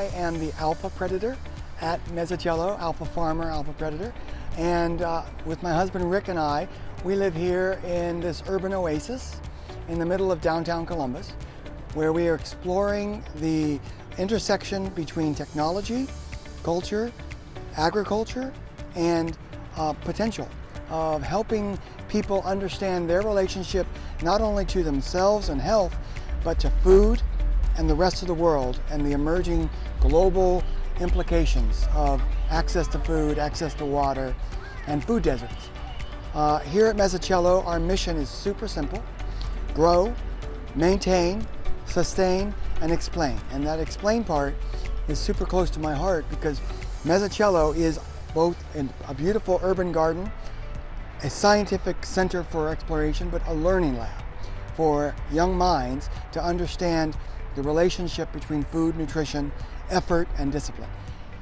I am the alpha predator at Mezzacello, alpha farmer, alpha predator. And with my husband Rick and I, we live here in this urban oasis in the middle of downtown Columbus, where we are exploring the intersection between technology, culture, agriculture, and potential of helping people understand their relationship not only to themselves and health, but to food and the rest of the world and the emerging global implications of access to food, access to water, and food deserts. Here at Mezzacello, our mission is super simple: grow, maintain, sustain, and explain. And that explain part is super close to my heart because Mezzacello is both a beautiful urban garden, a scientific center for exploration, but a learning lab for young minds to understand the relationship between food, nutrition, effort, and discipline.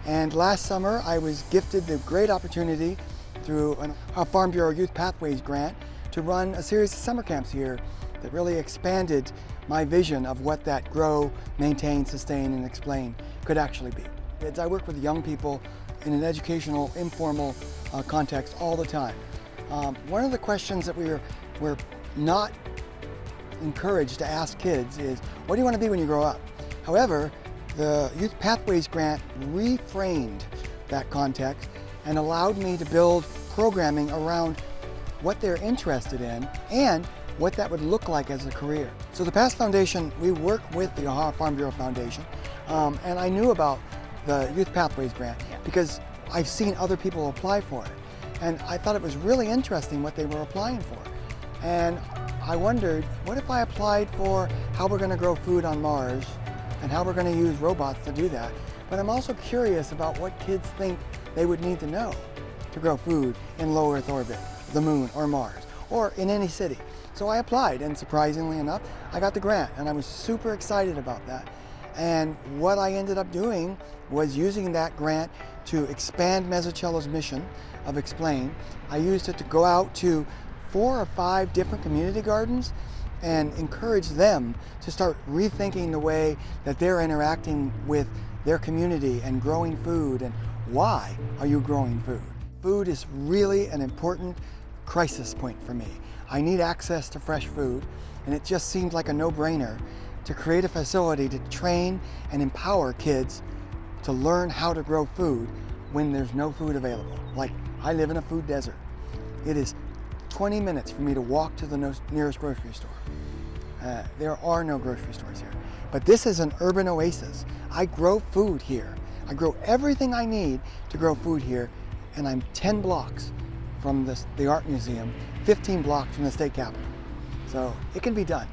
And last summer, I was gifted the great opportunity through a Farm Bureau Youth Pathways grant to run a series of summer camps here that really expanded my vision of what that grow, maintain, sustain, and explain could actually be. As I work with young people in an educational, informal context all the time. One of the questions that we're not encouraged to ask kids is, what do you want to be when you grow up? However, the Youth Pathways grant reframed that context and allowed me to build programming around what they're interested in and what that would look like as a career. So the PASS Foundation, we work with the Ohio Farm Bureau Foundation, and I knew about the Youth Pathways grant because I've seen other people apply for it. And I thought it was really interesting what they were applying for. And I wondered, what if I applied for how we're going to grow food on Mars and how we're going to use robots to do that? But I'm also curious about what kids think they would need to know to grow food in low Earth orbit, the moon or Mars, or in any city. So I applied, and surprisingly enough, I got the grant, and I was super excited about that. And what I ended up doing was using that grant to expand Mezzacello's mission of Explain. I used it to go out to 4 or 5 different community gardens and encourage them to start rethinking the way that they're interacting with their community and growing food, and why are you growing food? Food is really an important crisis point for me. I need access to fresh food, and it just seemed like a no-brainer to create a facility to train and empower kids to learn how to grow food when there's no food available. Like, I live in a food desert. It is 20 minutes for me to walk to the nearest grocery store. There are no grocery stores here. But this is an urban oasis. I grow food here. I grow everything I need to grow food here, and I'm 10 blocks from the art museum, 15 blocks from the state capitol. So it can be done.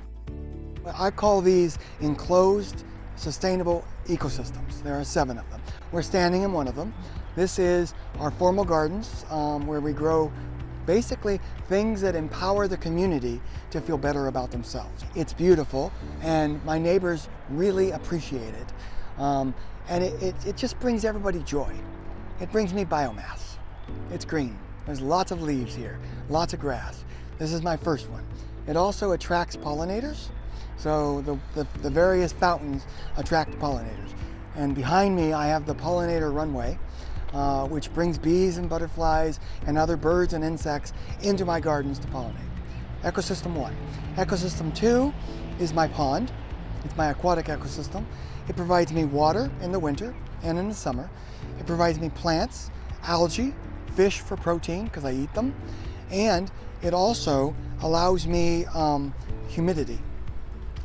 I call these enclosed sustainable ecosystems. There are 7 of them. We're standing in one of them. This is our formal gardens where we grow basically things that empower the community to feel better about themselves. It's beautiful, and my neighbors really appreciate it. And it just brings everybody joy. It brings me biomass. It's green. There's lots of leaves here, lots of grass. This is my first one. It also attracts pollinators. So the various fountains attract pollinators. And behind me, I have the pollinator runway, which brings bees and butterflies and other birds and insects into my gardens to pollinate. Ecosystem 1. Ecosystem 2 is my pond. It's my aquatic ecosystem. It provides me water in the winter and in the summer. It provides me plants, algae, fish for protein because I eat them, and it also allows me humidity.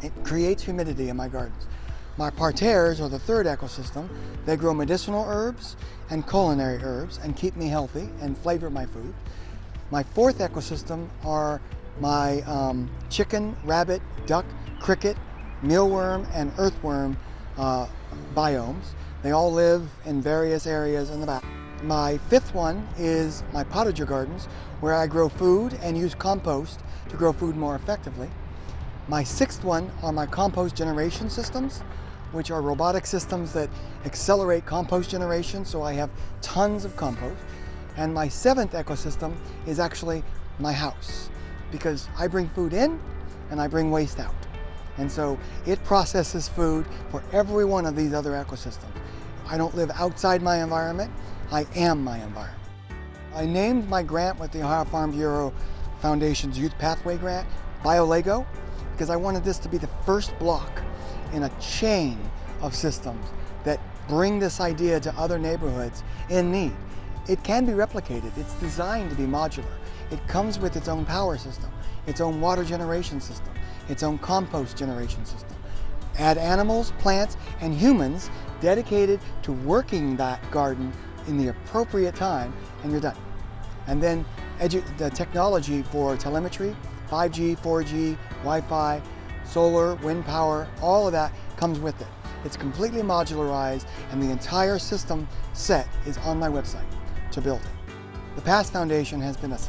It creates humidity in my gardens. My parterres are the 3rd ecosystem. They grow medicinal herbs and culinary herbs and keep me healthy and flavor my food. My 4th ecosystem are my chicken, rabbit, duck, cricket, mealworm, and earthworm biomes. They all live in various areas in the back. My 5th one is my potager gardens, where I grow food and use compost to grow food more effectively. My 6th one are my compost generation systems, which are robotic systems that accelerate compost generation, so I have tons of compost. And my 7th ecosystem is actually my house, because I bring food in and I bring waste out. And so it processes food for every one of these other ecosystems. I don't live outside my environment, I am my environment. I named my grant with the Ohio Farm Bureau Foundation's Youth Pathway Grant, BioLego, because I wanted this to be the first block in a chain of systems that bring this idea to other neighborhoods in need. It can be replicated. It's designed to be modular. It comes with its own power system, its own water generation system, its own compost generation system. Add animals, plants, and humans dedicated to working that garden in the appropriate time, and you're done. And then the technology for telemetry, 5G, 4G, Wi-Fi, solar, wind power, all of that comes with it. It's completely modularized, and the entire system set is on my website to build it. The PASS Foundation has been a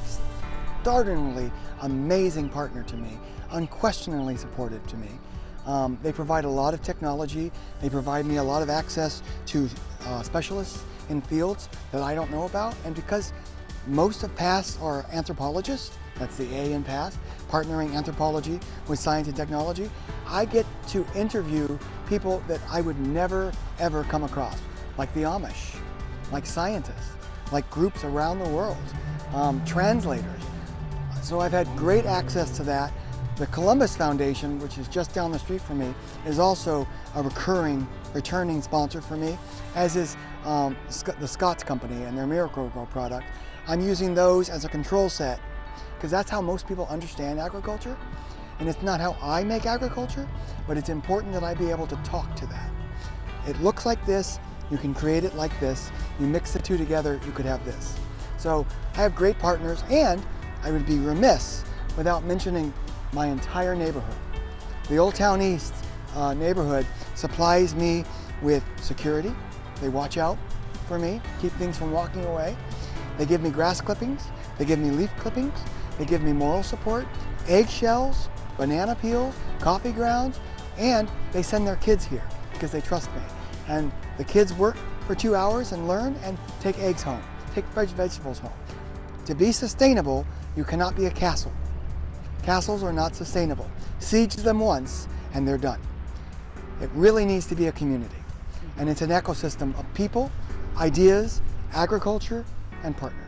startlingly amazing partner to me, unquestioningly supportive to me. They provide a lot of technology. They provide me a lot of access to specialists in fields that I don't know about. And because most of PASS are anthropologists, that's the A in PASS, partnering anthropology with science and technology, I get to interview people that I would never ever come across, like the Amish, like scientists, like groups around the world, translators. So I've had great access to that. The Columbus Foundation, which is just down the street from me, is also a returning sponsor for me, as is the Scott's Company and their Miracle-Gro product. I'm using those as a control set because that's how most people understand agriculture. And it's not how I make agriculture, but it's important that I be able to talk to that. It looks like this, you can create it like this, you mix the two together, you could have this. So I have great partners, and I would be remiss without mentioning my entire neighborhood. The Old Towne East neighborhood supplies me with security. They watch out for me, keep things from walking away. They give me grass clippings, they give me leaf clippings, they give me moral support, eggshells, banana peels, coffee grounds, and they send their kids here because they trust me. And the kids work for 2 hours and learn and take eggs home, take vegetables home. To be sustainable, you cannot be a castle. Castles are not sustainable. Siege them once and they're done. It really needs to be a community. And it's an ecosystem of people, ideas, agriculture, and partners.